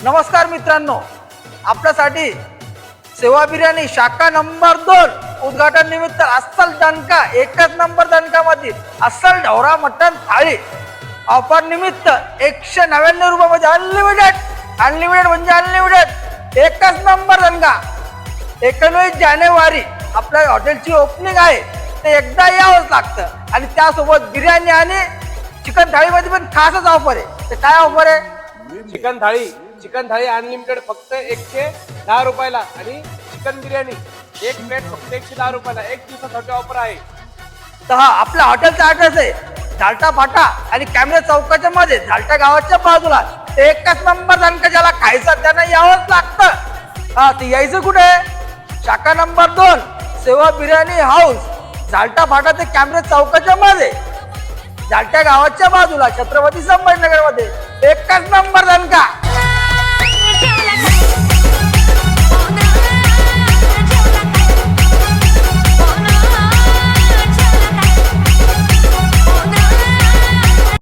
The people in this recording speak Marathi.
नमस्कार मित्रांनो, आपल्यासाठी सेवा बिर्याणी शाखा नंबर 2 उद्घाटन निमित्त अस्सल दणका एकच नंबर दणकामध्ये अस्सल ढवरा मटण थाळी ऑफर निमित्त 199 रुपयामध्ये अनलिमिटेड म्हणजे अनलिमिटेड एकच नंबर दणका। 19 जानेवारी आपल्या हॉटेलची ओपनिंग आहे, ते एकदा यावंच लागतं आणि त्यासोबत बिर्याणी आणि चिकन थाळीमध्ये पण खासच ऑफर आहे। ते काय ऑफर आहे? चिकन थाळी अनलिमिटेड फक्त 110 रुपयाला आणि चिकन बिर्याणी एक प्लेट फक्त 110 रुपयाला एक दिवसासाठी ऑफर आहे। तर हा आपल्या हॉटेलचा ऍड्रेस आहे झालटा फाटा आणि कॅमेरा चौकाच्या मध्ये झालटा गावाच्या बाजूला। एकच नंबर दणका, ज्याला खायचं त्यांना यावंच लागतं। हा, ते यायचं कुठे? शाखा नंबर 2 सेवा बिर्याणी हाऊस, झालटा फाटा ते कॅमेरा चौकाच्या मध्ये झालटा गावाच्या बाजूला छत्रपती संभाजीनगर मध्ये। एकच नंबर दणका।